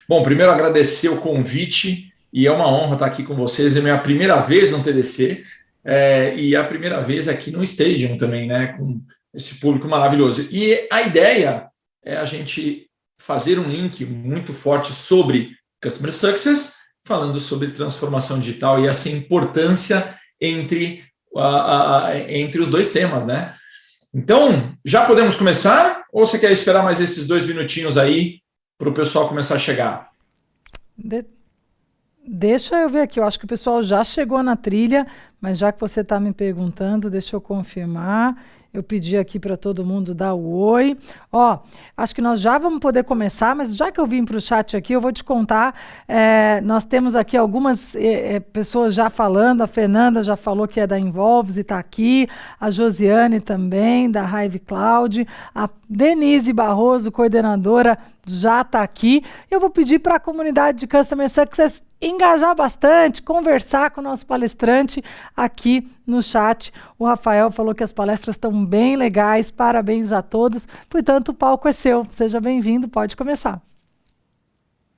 Bom, primeiro agradecer o convite e é uma honra estar aqui com vocês. É minha primeira vez no TDC e a primeira vez aqui no Stadium também, né? Com esse público maravilhoso. E a ideia é a gente fazer um link muito forte sobre Customer Success, falando sobre transformação digital e essa importância entre os dois temas, né? Então, já podemos começar? Ou você quer esperar mais esses 2 minutinhos aí para o pessoal começar a chegar? Deixa eu ver aqui, eu acho que o pessoal já chegou na trilha, mas já que você está me perguntando, deixa eu confirmar. Eu pedi aqui para todo mundo dar o oi. Ó, acho que nós já vamos poder começar, mas já que eu vim para o chat aqui, eu vou te contar. Nós temos aqui algumas pessoas já falando. A Fernanda já falou que é da Involves e está aqui. A Josiane também, da Hive Cloud. A Denise Barroso, coordenadora, já está aqui. Eu vou pedir para a comunidade de Customer Success engajar bastante, conversar com o nosso palestrante aqui no chat. O Rafael falou que as palestras estão bem legais, parabéns a todos. Portanto, o palco é seu. Seja bem-vindo, pode começar.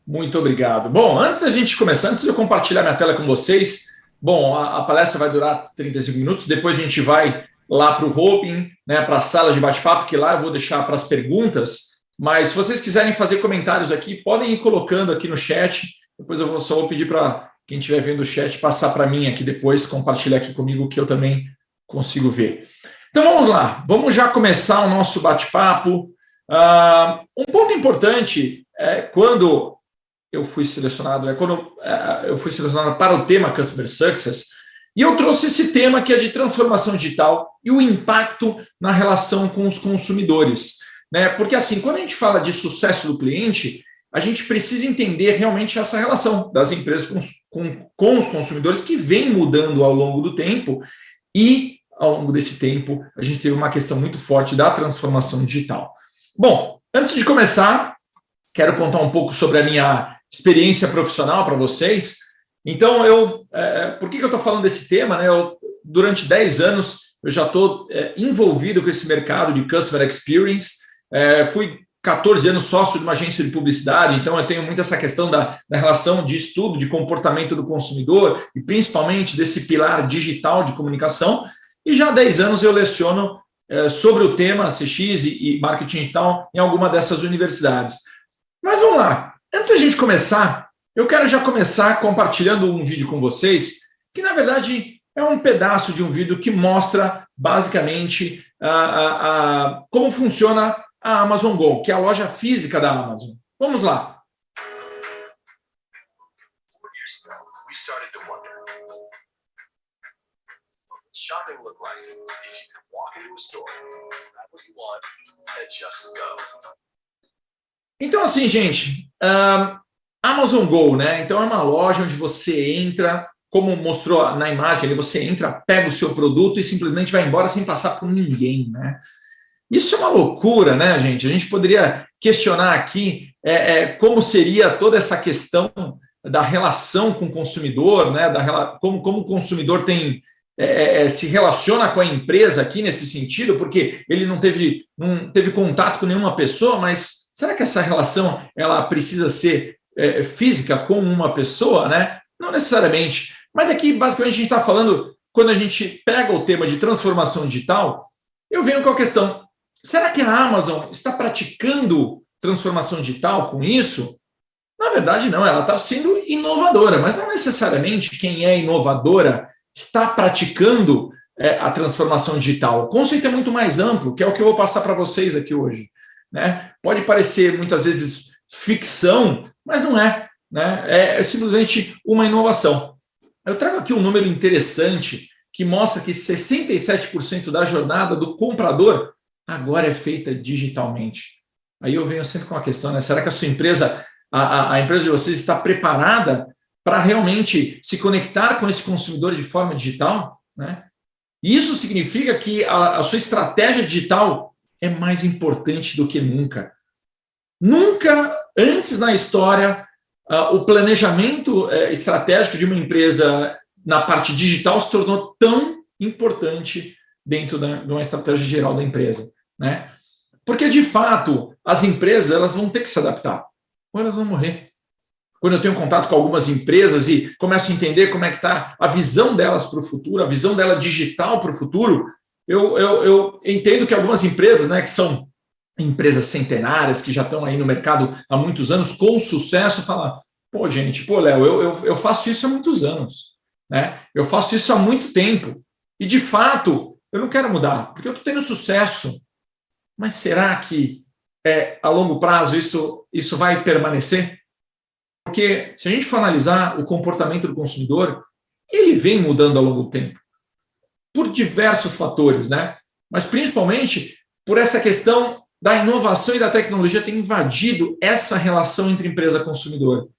Muito obrigado. Bom, antes da gente começar, antes de eu compartilhar minha tela com vocês, bom, a palestra vai durar 35 minutos, depois a gente vai lá para o Hopin, né, para a sala de bate-papo, que lá eu vou deixar para as perguntas, mas se vocês quiserem fazer comentários aqui, podem ir colocando aqui no chat. Depois eu só vou pedir para quem estiver vendo o chat passar para mim aqui depois, compartilhar aqui comigo que eu também consigo ver. Então vamos lá, vamos já começar o nosso bate-papo. Um ponto importante é quando eu fui selecionado, para o tema Customer Success, e eu trouxe esse tema que é de transformação digital e o impacto na relação com os consumidores, né? Porque assim, quando a gente fala de sucesso do cliente, a gente precisa entender realmente essa relação das empresas com os consumidores que vem mudando ao longo do tempo e, ao longo desse tempo, a gente teve uma questão muito forte da transformação digital. Bom, antes de começar, quero contar um pouco sobre a minha experiência profissional para vocês. Então, por que eu estou falando desse tema? Né? Durante 10 anos, eu já estou envolvido com esse mercado de Customer Experience. Fui 14 anos sócio de uma agência de publicidade, então eu tenho muito essa questão da relação de estudo, de comportamento do consumidor e principalmente desse pilar digital de comunicação. E já há 10 anos eu leciono sobre o tema CX e marketing digital em alguma dessas universidades. Mas vamos lá, antes da gente começar, eu quero já começar compartilhando um vídeo com vocês, que na verdade é um pedaço de um vídeo que mostra basicamente como funciona a Amazon Go, que é a loja física da Amazon. Vamos lá. Então, assim, gente, Amazon Go, né? Então é uma loja onde você entra, como mostrou na imagem, ali você entra, pega o seu produto e simplesmente vai embora sem passar por ninguém, né? Isso é uma loucura, né, gente? A gente poderia questionar aqui como seria toda essa questão da relação com o consumidor, né? Como o consumidor se relaciona com a empresa aqui nesse sentido, porque ele não teve contato com nenhuma pessoa, mas será que essa relação ela precisa ser física com uma pessoa, né? Não necessariamente. Mas aqui, basicamente, a gente está falando, quando a gente pega o tema de transformação digital, eu venho com a questão. Será que a Amazon está praticando transformação digital com isso? Na verdade, não, ela está sendo inovadora, mas não necessariamente quem é inovadora está praticando a transformação digital. O conceito é muito mais amplo, que é o que eu vou passar para vocês aqui hoje, né? Pode parecer muitas vezes ficção, mas não é, né? É simplesmente uma inovação. Eu trago aqui um número interessante que mostra que 67% da jornada do comprador agora é feita digitalmente. Aí eu venho sempre com a questão, né? Será que a sua empresa, a empresa de vocês está preparada para realmente se conectar com esse consumidor de forma digital, né? E isso significa que a sua estratégia digital é mais importante do que nunca. Nunca antes na história o planejamento estratégico de uma empresa na parte digital se tornou tão importante dentro de uma estratégia geral da empresa, né? Porque, de fato, as empresas elas vão ter que se adaptar, ou elas vão morrer. quando eu tenho contato com algumas empresas e começo a entender como é que está a visão delas para o futuro, a visão dela digital para o futuro, eu entendo que algumas empresas, né, que são empresas centenárias, que já estão aí no mercado há muitos anos, com sucesso, falam, pô, gente, pô, Léo, eu faço isso há muitos anos, né? Eu faço isso há muito tempo. E, de fato, eu não quero mudar, porque eu estou tendo sucesso. Mas será que a longo prazo isso vai permanecer? Porque se a gente for analisar o comportamento do consumidor, ele vem mudando ao longo do tempo, por diversos fatores, né? Mas principalmente por essa questão da inovação e da tecnologia ter invadido essa relação entre empresa e consumidor.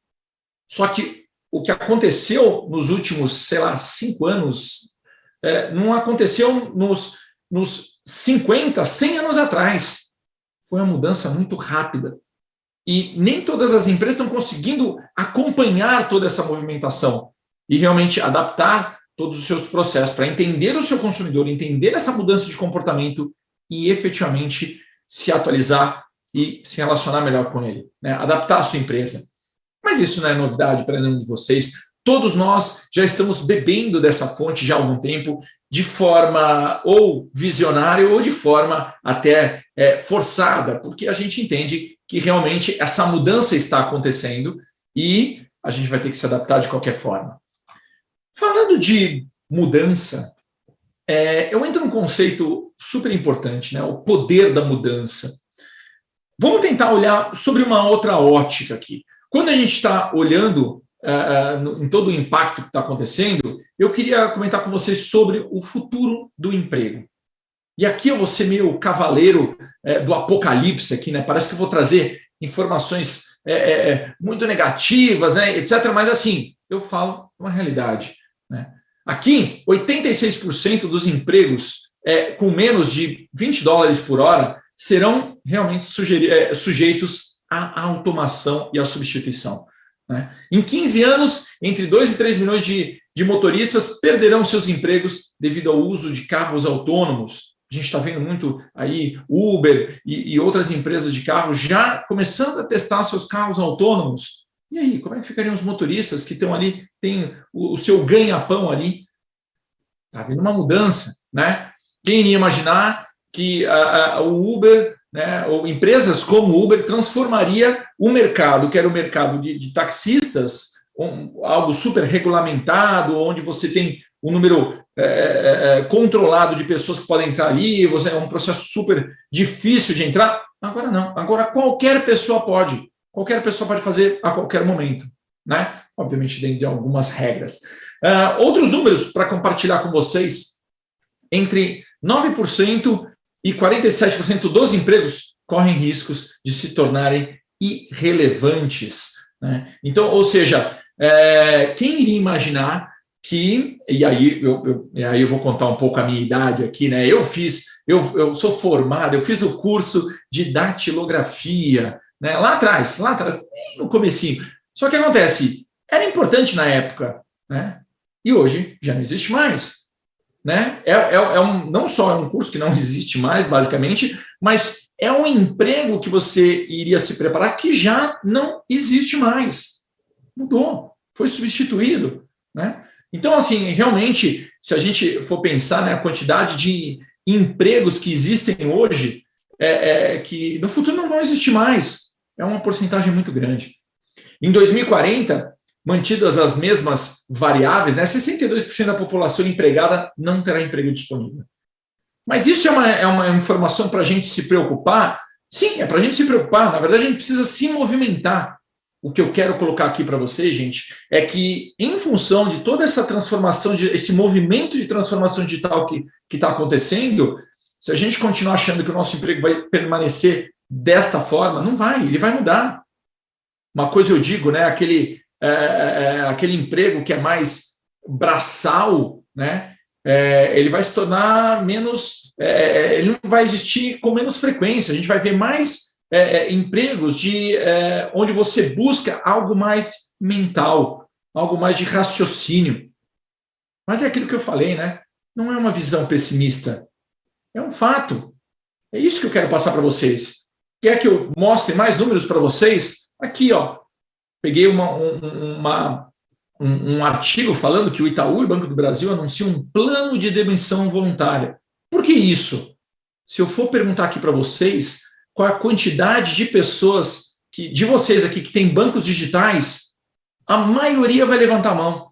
Só que o que aconteceu nos últimos, sei lá, 5 anos, não aconteceu nos 50, 100 anos atrás. Foi uma mudança muito rápida. E nem todas as empresas estão conseguindo acompanhar toda essa movimentação e realmente adaptar todos os seus processos para entender o seu consumidor, entender essa mudança de comportamento e efetivamente se atualizar e se relacionar melhor com ele, né? Adaptar a sua empresa. Mas isso não é novidade para nenhum de vocês. Todos nós já estamos bebendo dessa fonte já há algum tempo, de forma ou visionária ou de forma até forçada, porque a gente entende que realmente essa mudança está acontecendo e a gente vai ter que se adaptar de qualquer forma. Falando de mudança, eu entro num conceito super importante, né? O poder da mudança. Vamos tentar olhar sobre uma outra ótica aqui. Quando a gente está olhando em todo o impacto que está acontecendo, eu queria comentar com vocês sobre o futuro do emprego. E aqui eu vou ser meio cavaleiro do apocalipse aqui, né? Parece que eu vou trazer informações muito negativas, né, etc. Mas assim, eu falo uma realidade, né? Aqui, 86% dos empregos com menos de $20 por hora serão realmente sujeitos à automação e à substituição, né? Em 15 anos, entre 2 e 3 milhões de motoristas perderão seus empregos devido ao uso de carros autônomos. A gente está vendo muito aí Uber e outras empresas de carro já começando a testar seus carros autônomos. E aí, como é que ficariam os motoristas que estão ali, tem o seu ganha-pão ali? Está havendo uma mudança, né? Quem iria imaginar que o Uber, né, ou empresas como o Uber, transformaria o mercado, que era o mercado de taxistas, algo super regulamentado, onde você tem um número controlado de pessoas que podem entrar ali, é um processo super difícil de entrar. Agora não, agora qualquer pessoa pode fazer a qualquer momento, né? Obviamente dentro de algumas regras. Outros números para compartilhar com vocês: entre 9% e 47% dos empregos correm riscos de se tornarem irrelevantes, né? Então, ou seja, quem iria imaginar que, e aí eu vou contar um pouco a minha idade aqui, né? Eu sou formado, eu fiz o curso de datilografia, né? Lá atrás, no comecinho. Só que acontece, era importante na época, né? E hoje já não existe mais, né? Não só é um curso que não existe mais, basicamente, mas é um emprego que você iria se preparar que já não existe mais. Mudou, foi substituído, né? Então, assim, realmente, se a gente for pensar, né, a quantidade de empregos que existem hoje, que no futuro não vão existir mais, é uma porcentagem muito grande. Em 2040, mantidas as mesmas variáveis, né, 62% da população empregada não terá emprego disponível. Mas isso é uma informação para a gente se preocupar? Sim, é para a gente se preocupar. Na verdade, a gente precisa se movimentar. O que eu quero colocar aqui para vocês, gente, é que em função de toda essa transformação, esse movimento de transformação digital que está acontecendo, se a gente continuar achando que o nosso emprego vai permanecer desta forma, não vai, ele vai mudar. Uma coisa eu digo, né, aquele emprego que é mais braçal, né, ele vai se tornar menos, ele não vai existir com menos frequência, a gente vai ver mais empregos onde você busca algo mais mental, algo mais de raciocínio. Mas é aquilo que eu falei, né? Não é uma visão pessimista, é um fato. É isso que eu quero passar para vocês. Quer que eu mostre mais números para vocês? Aqui, ó. peguei um artigo falando que o Itaú e o Banco do Brasil anunciam um plano de demissão voluntária. Por que isso? Se eu for perguntar aqui para vocês qual é a quantidade de pessoas, de vocês aqui que têm bancos digitais, a maioria vai levantar a mão.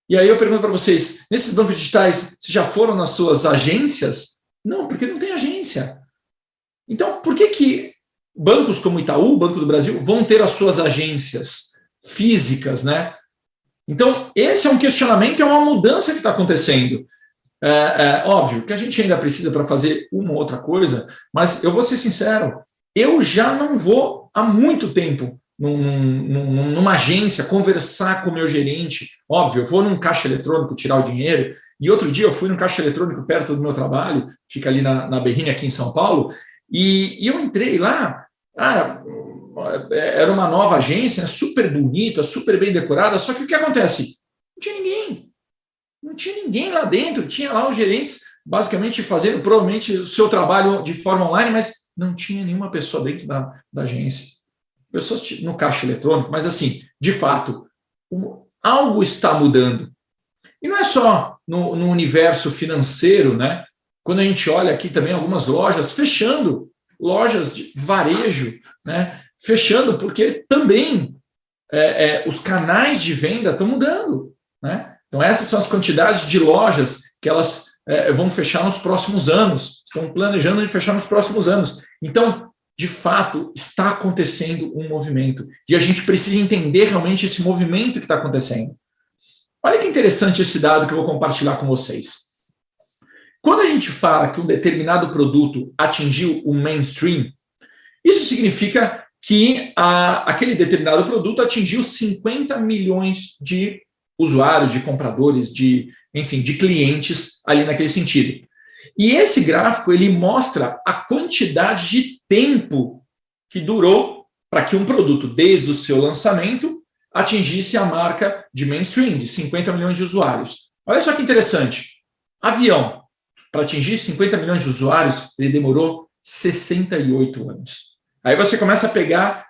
E aí eu pergunto para vocês, nesses bancos digitais, vocês já foram nas suas agências? Não, porque não tem agência. Então, por que bancos como o Itaú, Banco do Brasil, vão ter as suas agências físicas, né? Então, esse é um questionamento, é uma mudança que está acontecendo. Óbvio que a gente ainda precisa para fazer uma ou outra coisa, mas eu vou ser sincero, eu já não vou há muito tempo numa agência conversar com o meu gerente. Óbvio, eu vou num caixa eletrônico tirar o dinheiro, e outro dia eu fui num caixa eletrônico perto do meu trabalho, fica ali na Berrini, aqui em São Paulo, e eu entrei lá, era uma nova agência, super bonita, super bem decorada, só que o que acontece? Não tinha ninguém. Não tinha ninguém lá dentro, tinha lá os gerentes basicamente fazendo provavelmente o seu trabalho de forma online, mas não tinha nenhuma pessoa dentro da agência. Pessoas no caixa eletrônico, mas assim, de fato, algo está mudando. E não é só no universo financeiro, né? Quando a gente olha aqui também algumas lojas fechando, lojas de varejo, né? Fechando, porque também os canais de venda estão mudando, né? Então, essas são as quantidades de lojas que elas vão fechar nos próximos anos, estão planejando de fechar nos próximos anos. Então, de fato, está acontecendo um movimento, e a gente precisa entender realmente esse movimento que está acontecendo. Olha que interessante esse dado que eu vou compartilhar com vocês. Quando a gente fala que um determinado produto atingiu o mainstream, isso significa que aquele determinado produto atingiu 50 milhões de usuários, de compradores, de clientes ali naquele sentido. E esse gráfico, ele mostra a quantidade de tempo que durou para que um produto, desde o seu lançamento, atingisse a marca de mainstream, de 50 milhões de usuários. Olha só que interessante. Avião, para atingir 50 milhões de usuários, ele demorou 68 anos. Aí você começa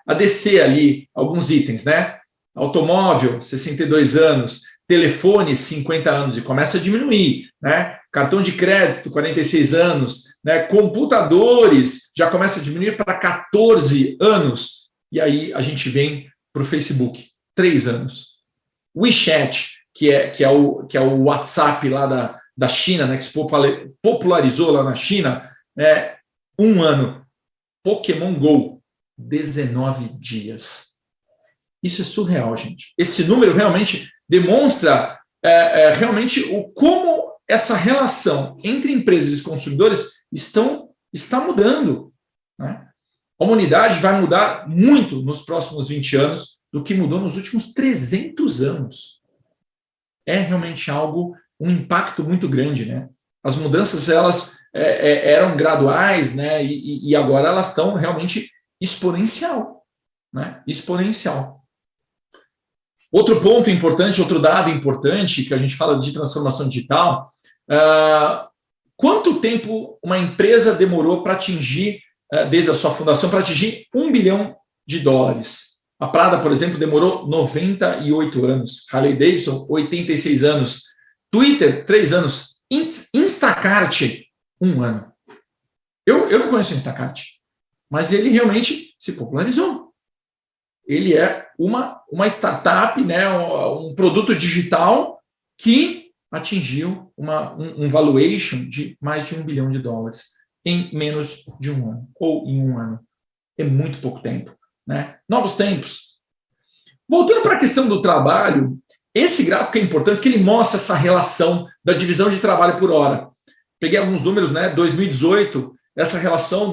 a descer ali alguns itens, né? Automóvel, 62 anos, telefone, 50 anos, e começa a diminuir, né? Cartão de crédito, 46 anos, né? Computadores, já começa a diminuir para 14 anos, e aí a gente vem para o Facebook, 3 anos. WeChat, que é o WhatsApp lá da China, né? Que se popularizou lá na China, 1 ano. Pokémon Go, 19 dias. Isso é surreal, gente. Esse número realmente demonstra realmente como essa relação entre empresas e consumidores está mudando, né? A humanidade vai mudar muito nos próximos 20 anos do que mudou nos últimos 300 anos. É realmente um impacto muito grande, né? As mudanças, elas eram graduais, né? E agora elas estão realmente exponencial, né? Exponencial. Outro ponto importante, outro dado importante, que a gente fala de transformação digital, quanto tempo uma empresa demorou para atingir, desde a sua fundação, para atingir $1 bilhão? A Prada, por exemplo, demorou 98 anos. Harley Davidson, 86 anos. Twitter, 3 anos. Instacart, 1 ano. Eu não conheço o Instacart, mas ele realmente se popularizou. Ele é uma startup, né, um produto digital que atingiu um valuation de mais de $1 bilhão em menos de 1 ano, ou em 1 ano. É muito pouco tempo, né? Novos tempos. Voltando para a questão do trabalho, esse gráfico é importante porque ele mostra essa relação da divisão de trabalho por hora. Peguei alguns números, né? 2018, essa relação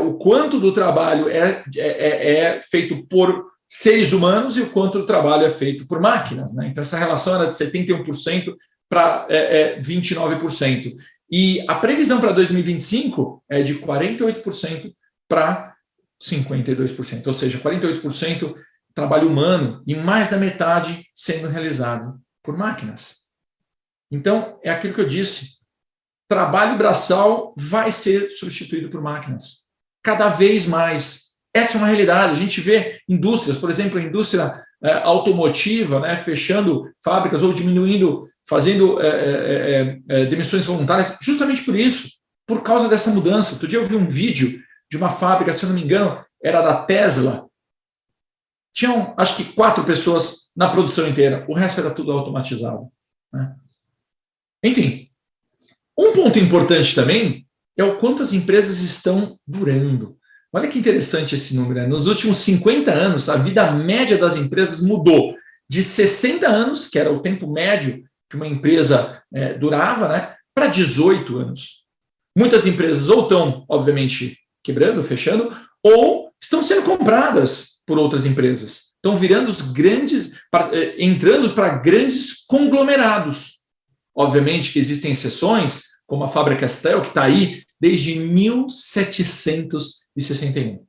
o quanto do trabalho é feito por seres humanos e o quanto do trabalho é feito por máquinas, né? Então, essa relação era de 71% para 29%. E a previsão para 2025 é de 48% para 52%. Ou seja, 48% trabalho humano e mais da metade sendo realizado por máquinas. Então, é aquilo que eu disse. Trabalho braçal vai ser substituído por máquinas. Cada vez mais. Essa é uma realidade. A gente vê indústrias, por exemplo, a indústria automotiva, né, fechando fábricas ou diminuindo, fazendo demissões voluntárias, justamente por isso, por causa dessa mudança. Outro dia eu vi um vídeo de uma fábrica, se eu não me engano, era da Tesla. Tinham, acho que 4 pessoas na produção inteira, o resto era tudo automatizado, né? Enfim, um ponto importante também é o quanto as empresas estão durando. Olha que interessante esse número, né? Nos últimos 50 anos, a vida média das empresas mudou de 60 anos, que era o tempo médio que uma empresa durava, né, para 18 anos. Muitas empresas ou estão, obviamente, quebrando, fechando, ou estão sendo compradas por outras empresas. Estão virando os grandes, entrando para grandes conglomerados. Obviamente que existem exceções, como a Faber-Castell, que está aí desde 1761.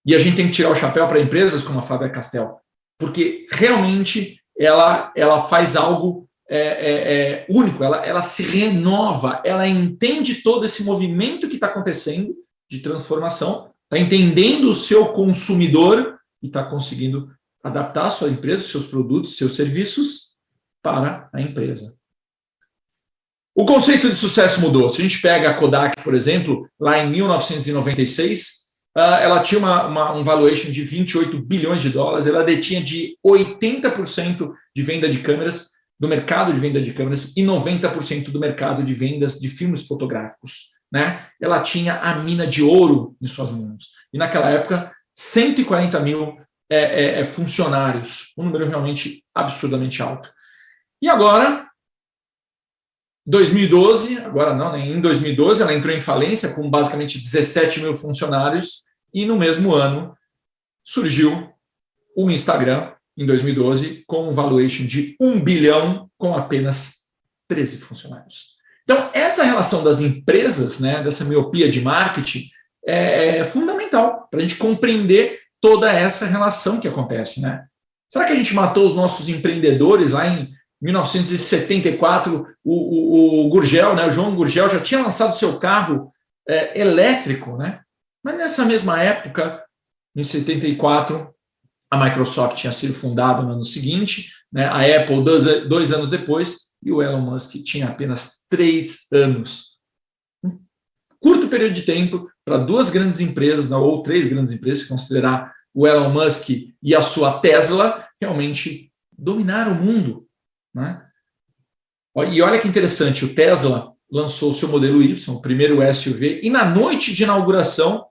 E a gente tem que tirar o chapéu para empresas como a Faber-Castell, porque realmente ela faz algo único, ela se renova, ela entende todo esse movimento que está acontecendo de transformação, está entendendo o seu consumidor e está conseguindo adaptar a sua empresa, seus produtos, seus serviços para a empresa. O conceito de sucesso mudou. Se a gente pega a Kodak, por exemplo, lá em 1996, ela tinha um valuation de 28 bilhões de dólares, ela detinha de 80% de venda de câmeras, do mercado de venda de câmeras, e 90% do mercado de vendas de filmes fotográficos, né? Ela tinha a mina de ouro em suas mãos. E naquela época, 140 mil funcionários, um número realmente absurdamente alto. E agora, 2012, agora não, né? Em 2012 ela entrou em falência com basicamente 17 mil funcionários e no mesmo ano surgiu o Instagram, em 2012, com um valuation de 1 bilhão com apenas 13 funcionários. Então, essa relação das empresas, né, dessa miopia de marketing, é fundamental para a gente compreender toda essa relação que acontece, né? Será que a gente matou os nossos empreendedores lá em 1974? O Gurgel, né, o João Gurgel, já tinha lançado seu carro elétrico, né? Mas nessa mesma época, em 74, a Microsoft tinha sido fundada no ano seguinte, né? A Apple 2 anos depois, e o Elon Musk tinha apenas 3 anos. Um curto período de tempo para 2 grandes empresas, ou 3 grandes empresas, se considerar o Elon Musk e a sua Tesla, realmente dominaram o mundo, né? E olha que interessante, o Tesla lançou o seu modelo Y, o primeiro SUV, e na noite de inauguração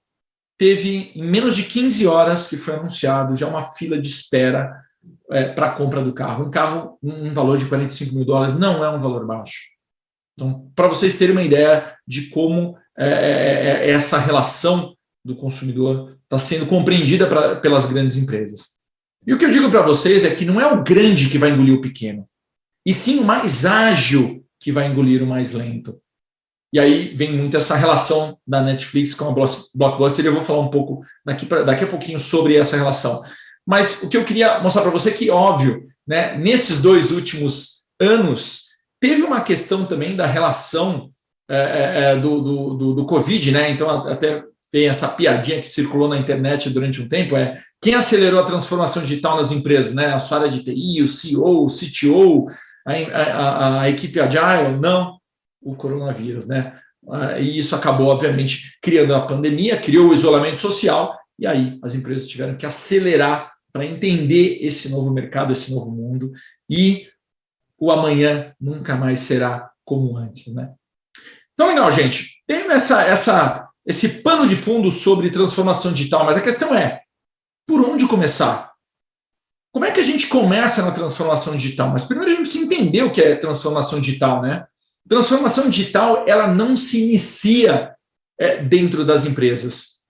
teve, em menos de 15 horas que foi anunciado, já uma fila de espera para a compra do carro. Um carro, um valor de 45 mil dólares, não é um valor baixo. Então, para vocês terem uma ideia de como essa relação do consumidor está sendo compreendida pelas grandes empresas. E o que eu digo para vocês é que não é o grande que vai engolir o pequeno, e sim o mais ágil que vai engolir o mais lento. E aí vem muito essa relação da Netflix com a Blockbuster, e eu vou falar um pouco daqui a pouquinho sobre essa relação. Mas o que eu queria mostrar para você é que, óbvio, né, nesses 2 últimos anos, teve uma questão também da relação do Covid, né? Então, até tem essa piadinha que circulou na internet durante um tempo, quem acelerou a transformação digital nas empresas, né? A sua área de TI, o CEO, o CTO, a equipe Agile? Não, o coronavírus, né? E isso acabou, obviamente, criando a pandemia, criou o isolamento social, e aí as empresas tiveram que acelerar para entender esse novo mercado, esse novo mundo, e o amanhã nunca mais será como antes, né? Então, legal, gente, tem esse pano de fundo sobre transformação digital, mas a questão é, por onde começar? Como é que a gente começa na transformação digital? Mas primeiro a gente precisa entender o que é transformação digital, né? Transformação digital, ela não se inicia dentro das empresas.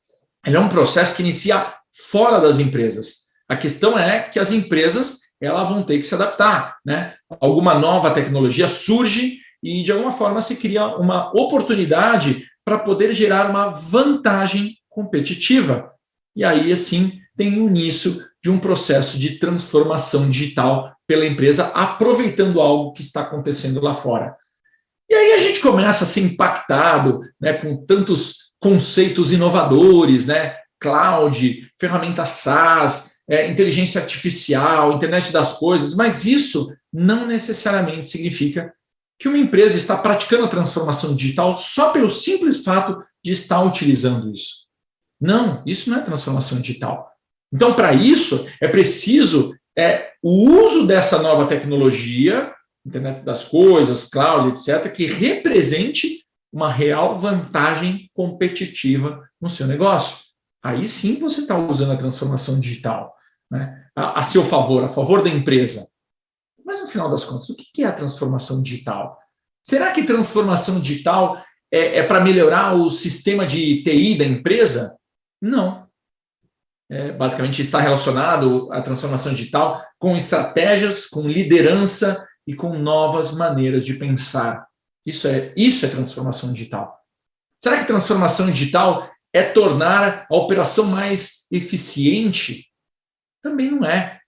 Ela é um processo que inicia fora das empresas. A questão é que as empresas elas vão ter que se adaptar, né? Alguma nova tecnologia surge e, de alguma forma, se cria uma oportunidade para poder gerar uma vantagem competitiva. E aí, assim, tem o início de um processo de transformação digital pela empresa, aproveitando algo que está acontecendo lá fora. E aí a gente começa a ser impactado, né, com tantos conceitos inovadores, né, cloud, ferramentas SaaS, inteligência artificial, internet das coisas, mas isso não necessariamente significa que uma empresa está praticando a transformação digital só pelo simples fato de estar utilizando isso. Não, isso não é transformação digital. Então, para isso, é preciso o uso dessa nova tecnologia, internet das coisas, cloud, etc., que represente uma real vantagem competitiva no seu negócio. Aí sim você está usando a transformação digital, né, a seu favor, a favor da empresa. Mas, no final das contas, o que é a transformação digital? Será que transformação digital é para melhorar o sistema de TI da empresa? Não. Basicamente está relacionado à transformação digital com estratégias, com liderança e com novas maneiras de pensar. Isso é transformação digital. Será que transformação digital é tornar a operação mais eficiente? Também não é.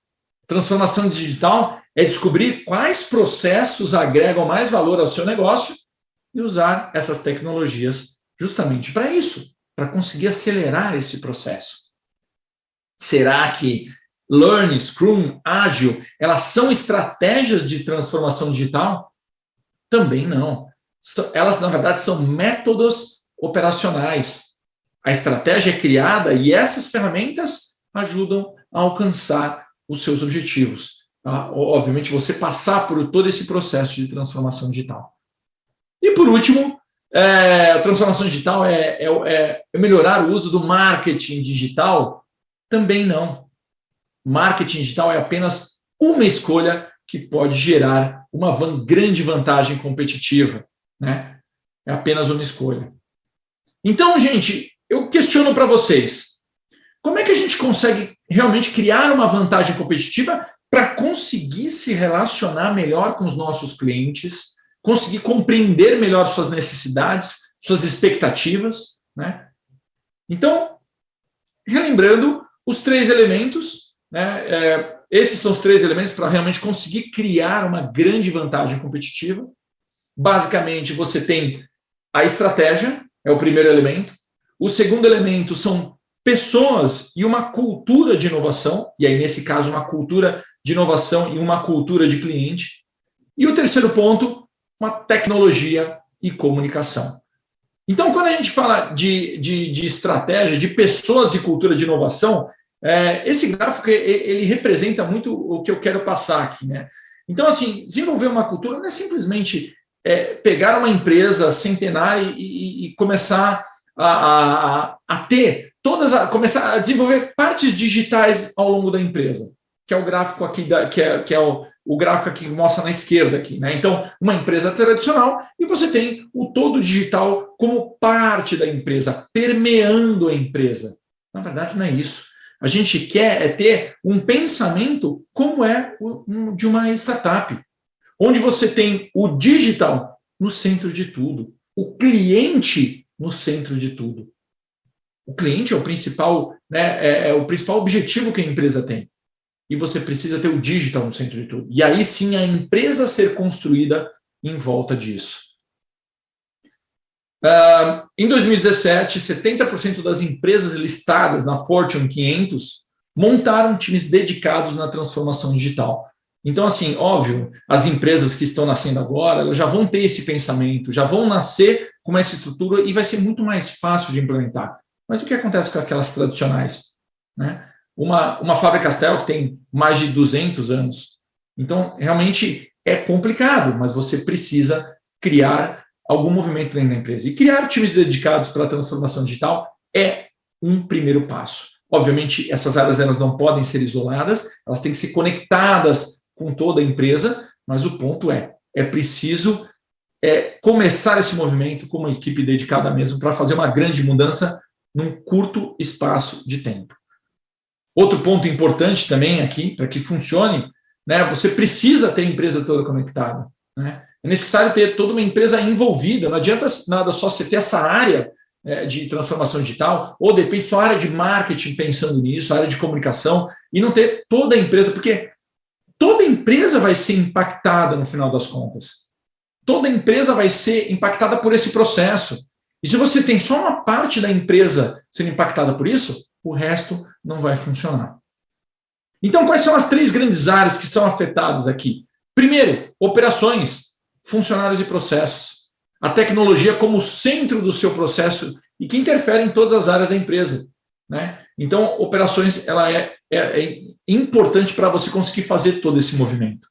Transformação digital é descobrir quais processos agregam mais valor ao seu negócio e usar essas tecnologias justamente para isso, para conseguir acelerar esse processo. Será que Learn, Scrum, Ágil, elas são estratégias de transformação digital? Também não. Elas, na verdade, são métodos operacionais. A estratégia é criada e essas ferramentas ajudam a alcançar os seus objetivos. Tá? Obviamente, você passar por todo esse processo de transformação digital. E, por último, a transformação digital é melhorar o uso do marketing digital? Também não. Marketing digital é apenas uma escolha que pode gerar uma grande vantagem competitiva, né? É apenas uma escolha. Então, gente, eu questiono para vocês, como é que a gente consegue realmente criar uma vantagem competitiva para conseguir se relacionar melhor com os nossos clientes, conseguir compreender melhor suas necessidades, suas expectativas, né? Então, relembrando os 3 elementos, né? Esses são os 3 elementos para realmente conseguir criar uma grande vantagem competitiva. Basicamente, você tem a estratégia, é o primeiro elemento. O segundo elemento são pessoas e uma cultura de inovação, e aí, nesse caso, uma cultura de inovação e uma cultura de cliente. E o terceiro ponto, uma tecnologia e comunicação. Então, quando a gente fala de estratégia, de pessoas e cultura de inovação, esse gráfico ele representa muito o que eu quero passar aqui, né? Então, assim, desenvolver uma cultura não é simplesmente pegar uma empresa centenária e começar começar a desenvolver partes digitais ao longo da empresa, que é o gráfico aqui que é o gráfico aqui que mostra na esquerda aqui, né? Então, uma empresa tradicional e você tem o todo digital como parte da empresa, permeando a empresa. Na verdade, não é isso. A gente quer ter um pensamento como de uma startup, onde você tem o digital no centro de tudo, o cliente no centro de tudo. O cliente é o principal, né, o principal objetivo que a empresa tem. E você precisa ter o digital no centro de tudo. E aí sim a empresa ser construída em volta disso. Em 2017, 70% das empresas listadas na Fortune 500 montaram times dedicados na transformação digital. Então, assim, óbvio, as empresas que estão nascendo agora, elas já vão ter esse pensamento, já vão nascer com essa estrutura e vai ser muito mais fácil de implementar. Mas o que acontece com aquelas tradicionais, né? Uma Faber-Castell que tem mais de 200 anos. Então, realmente é complicado, mas você precisa criar algum movimento dentro da empresa. E criar times dedicados para a transformação digital é um primeiro passo. Obviamente, essas áreas elas não podem ser isoladas, elas têm que ser conectadas com toda a empresa, mas o ponto é preciso começar esse movimento com uma equipe dedicada mesmo para fazer uma grande mudança num curto espaço de tempo. Outro ponto importante também aqui, para que funcione, né, você precisa ter a empresa toda conectada, né? É necessário ter toda uma empresa envolvida, não adianta nada só você ter essa área de transformação digital, ou de repente só a área de marketing pensando nisso, a área de comunicação, e não ter toda a empresa, porque toda empresa vai ser impactada no final das contas. Toda empresa vai ser impactada por esse processo. E se você tem só uma parte da empresa sendo impactada por isso, o resto não vai funcionar. Então, quais são as 3 grandes áreas que são afetadas aqui? Primeiro, operações, funcionários e processos. A tecnologia como centro do seu processo e que interfere em todas as áreas da empresa, né? Então, operações ela é importante para você conseguir fazer todo esse movimento.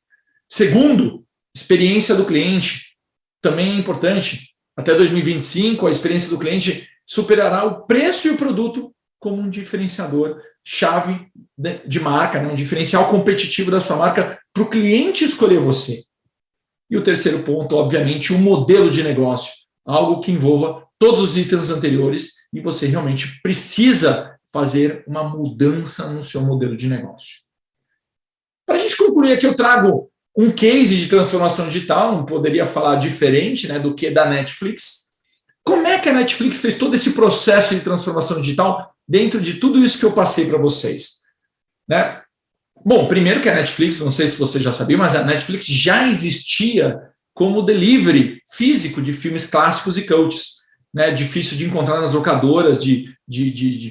Segundo, experiência do cliente, também é importante. Até 2025, a experiência do cliente superará o preço e o produto como um diferenciador chave de marca, né? Um diferencial competitivo da sua marca para o cliente escolher você. E o terceiro ponto, obviamente, o modelo de negócio, algo que envolva todos os itens anteriores e você realmente precisa fazer uma mudança no seu modelo de negócio. Para a gente concluir aqui, eu trago um case de transformação digital, não poderia falar diferente, né, do que da Netflix. Como é que a Netflix fez todo esse processo de transformação digital dentro de tudo isso que eu passei para vocês? Né? Bom, primeiro que a Netflix, não sei se você já sabia, mas a Netflix já existia como delivery físico de filmes clássicos e cults, né? Difícil de encontrar nas locadoras de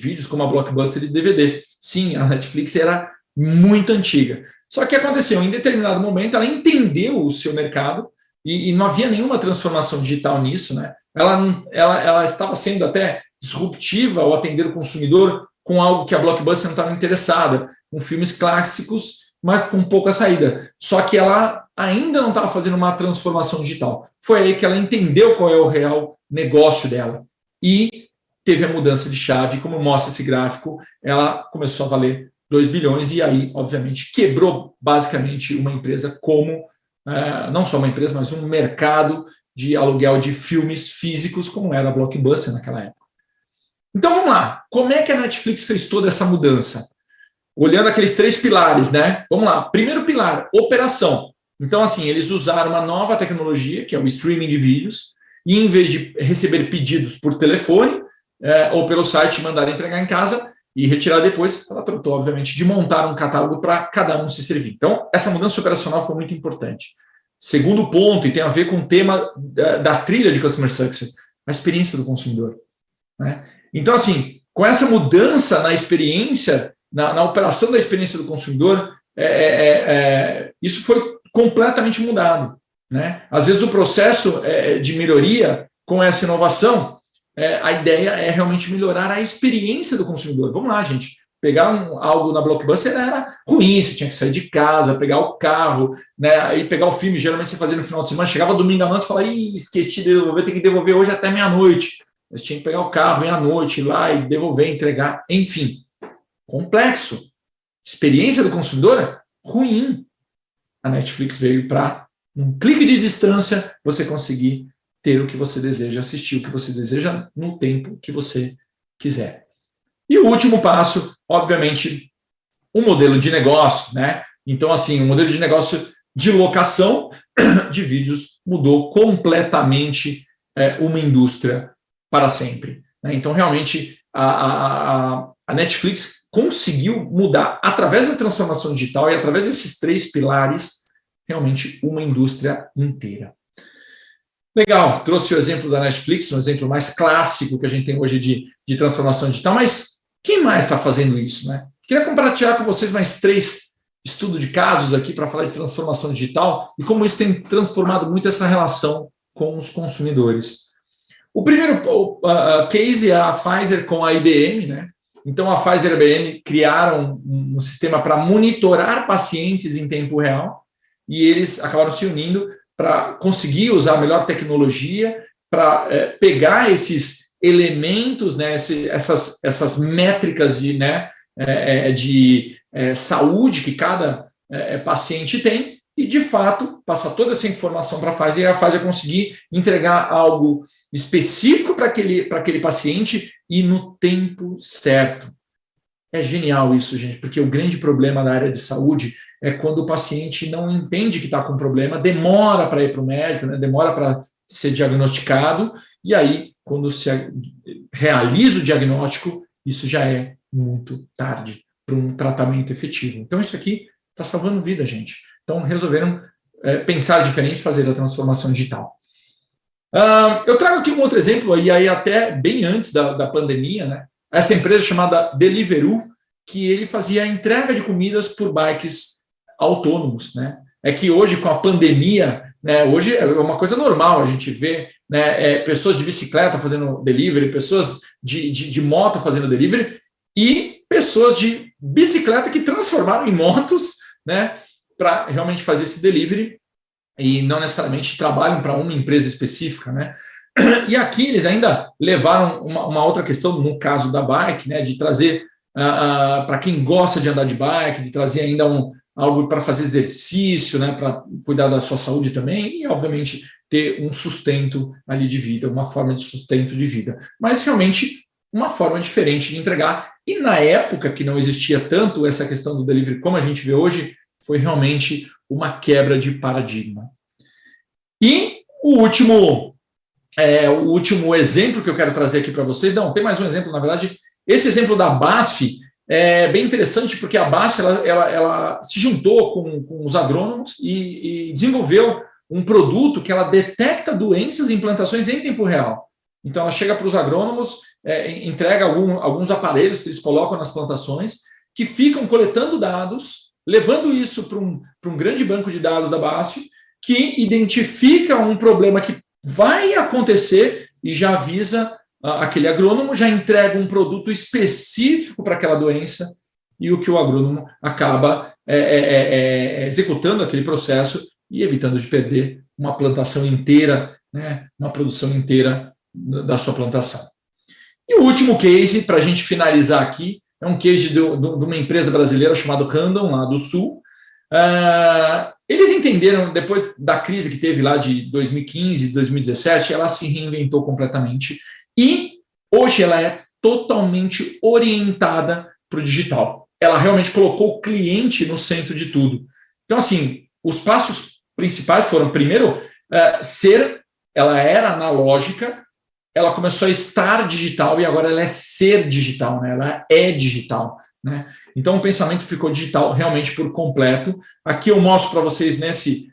vídeos como a Blockbuster e DVD. Sim, a Netflix era muito antiga. Só que aconteceu, em determinado momento, ela entendeu o seu mercado e não havia nenhuma transformação digital nisso, né? Ela estava sendo até disruptiva ao atender o consumidor com algo que a Blockbuster não estava interessada, com filmes clássicos, mas com pouca saída. Só que ela ainda não estava fazendo uma transformação digital. Foi aí que ela entendeu qual é o real negócio dela. E teve a mudança de chave, como mostra esse gráfico, ela começou a valer 2 bilhões e aí, obviamente, quebrou basicamente uma empresa como, não só uma empresa, mas um mercado de aluguel de filmes físicos, como era a Blockbuster naquela época. Então, vamos lá. Como é que a Netflix fez toda essa mudança? Olhando aqueles 3 pilares, né? Vamos lá. Primeiro pilar, operação. Então, assim, eles usaram uma nova tecnologia, que é o streaming de vídeos, e em vez de receber pedidos por telefone ou pelo site, mandar entregar em casa e retirar depois, ela tratou, obviamente, de montar um catálogo para cada um se servir. Então, essa mudança operacional foi muito importante. Segundo ponto, e tem a ver com o tema da trilha de Customer Success, a experiência do consumidor, né? Então, assim, com essa mudança na experiência, na operação da experiência do consumidor, isso foi completamente mudado, né? Às vezes o processo de melhoria com essa inovação, a ideia é realmente melhorar a experiência do consumidor. Vamos lá, gente. Pegar algo na Blockbuster era ruim, você tinha que sair de casa, pegar o carro, né? Aí pegar o filme, geralmente você fazia no final de semana, chegava domingo à noite e falava, esqueci de devolver, tem que devolver hoje até meia-noite. Você tinha que pegar o carro meia-noite, ir lá e devolver, entregar, enfim. Complexo. Experiência do consumidor ruim. A Netflix veio para, num clique de distância, você conseguir ter o que você deseja, assistir o que você deseja no tempo que você quiser. E o último passo, obviamente, um modelo de negócio, né? Então, assim, o modelo de negócio de locação de vídeos mudou completamente uma indústria para sempre, né? Então, realmente, a Netflix conseguiu mudar, através da transformação digital e através desses 3 pilares, realmente uma indústria inteira. Legal, trouxe o exemplo da Netflix, um exemplo mais clássico que a gente tem hoje de transformação digital, mas quem mais está fazendo isso, né? Queria compartilhar com vocês mais 3 estudos de casos aqui para falar de transformação digital e como isso tem transformado muito essa relação com os consumidores. O primeiro case é a Pfizer com a IBM, né? Então, a Pfizer e a IBM criaram um sistema para monitorar pacientes em tempo real e eles acabaram se unindo para conseguir usar a melhor tecnologia para pegar esses elementos, né, essas métricas de saúde que cada paciente tem e, de fato, passar toda essa informação para a Pfizer e a Pfizer conseguir entregar algo específico para aquele paciente e no tempo certo. É genial isso, gente, porque o grande problema da área de saúde é quando o paciente não entende que está com problema, demora para ir para o médico, né, demora para ser diagnosticado, e aí, quando se realiza o diagnóstico, isso já é muito tarde para um tratamento efetivo. Então, isso aqui está salvando vida, gente. Então, resolveram pensar diferente, fazer a transformação digital. Eu trago aqui um outro exemplo, e aí até bem antes da pandemia, né? Essa empresa chamada Deliveroo, que ele fazia a entrega de comidas por bikes autônomos, né? É que hoje, com a pandemia, né, hoje é uma coisa normal a gente ver, né, pessoas de bicicleta fazendo delivery, pessoas de moto fazendo delivery e pessoas de bicicleta que transformaram em motos, né, para realmente fazer esse delivery e não necessariamente trabalham para uma empresa específica, né? E aqui eles ainda levaram uma outra questão, no caso da bike, né, de trazer para quem gosta de andar de bike, de trazer ainda algo para fazer exercício, né, para cuidar da sua saúde também e, obviamente, ter um sustento ali de vida, uma forma de sustento de vida. Mas, realmente, uma forma diferente de entregar. E, na época que não existia tanto essa questão do delivery como a gente vê hoje, foi realmente uma quebra de paradigma. E o último exemplo que eu quero trazer aqui para vocês, não, tem mais um exemplo, na verdade, esse exemplo da BASF é bem interessante porque a BASF ela se juntou com os agrônomos e desenvolveu um produto que ela detecta doenças e implantações em tempo real. Então, ela chega para os agrônomos, entrega alguns aparelhos que eles colocam nas plantações, que ficam coletando dados, levando isso para um grande banco de dados da BASF, que identifica um problema que vai acontecer e já avisa aquele agrônomo, já entrega um produto específico para aquela doença e o que o agrônomo acaba executando aquele processo e evitando de perder uma plantação inteira, né, uma produção inteira da sua plantação. E o último case, para a gente finalizar aqui, é um case de uma empresa brasileira chamada Randon, lá do Sul. Eles entenderam, depois da crise que teve lá de 2015, 2017, ela se reinventou completamente e hoje ela é totalmente orientada para o digital. Ela realmente colocou o cliente no centro de tudo. Então, assim, os passos principais foram, primeiro, ela era analógica, ela começou a estar digital e agora ela é ser digital, né? Ela é digital, né? Então, o pensamento ficou digital realmente por completo. Aqui eu mostro para vocês nesse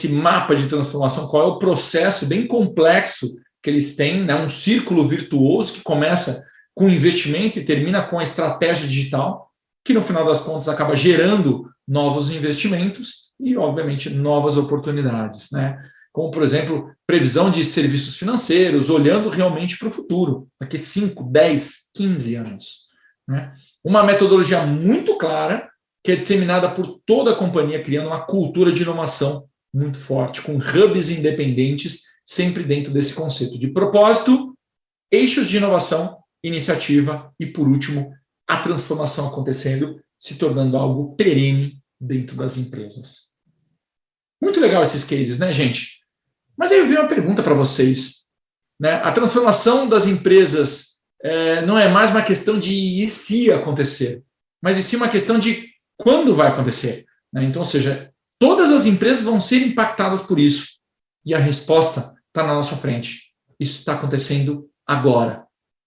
mapa de transformação qual é o processo bem complexo que eles têm, né? Um círculo virtuoso que começa com investimento e termina com a estratégia digital, que no final das contas acaba gerando novos investimentos e, obviamente, novas oportunidades, né? Como, por exemplo, previsão de serviços financeiros, olhando realmente para o futuro, daqui 5, 10, 15 anos, né? Uma metodologia muito clara, que é disseminada por toda a companhia, criando uma cultura de inovação muito forte, com hubs independentes, sempre dentro desse conceito de propósito, eixos de inovação, iniciativa e, por último, a transformação acontecendo, se tornando algo perene dentro das empresas. Muito legal esses cases, né, gente? Mas aí eu vi uma pergunta para vocês, né? A transformação das empresas não é mais uma questão de e se acontecer, mas e sim uma questão de quando vai acontecer, né? Então, ou seja, todas as empresas vão ser impactadas por isso. E a resposta está na nossa frente. Isso está acontecendo agora.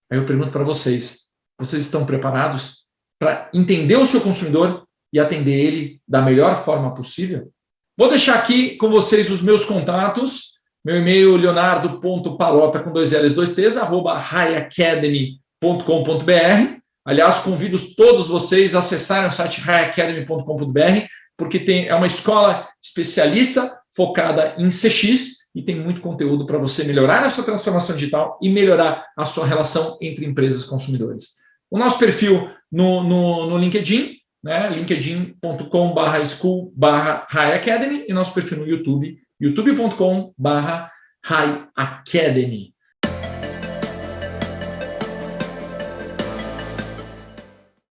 Aí eu pergunto para vocês estão preparados para entender o seu consumidor e atender ele da melhor forma possível? Vou deixar aqui com vocês os meus contatos. Meu e-mail, leonardo.palota, com 2 L's, 2 T's, @hiacademy.com.br. Aliás, convido todos vocês a acessarem o site hiacademy.com.br, porque é uma escola especialista focada em CX e tem muito conteúdo para você melhorar a sua transformação digital e melhorar a sua relação entre empresas e consumidores. O nosso perfil no LinkedIn, né, linkedin.com/school/hiacademy, e nosso perfil no YouTube, youtube.com/hiacademy.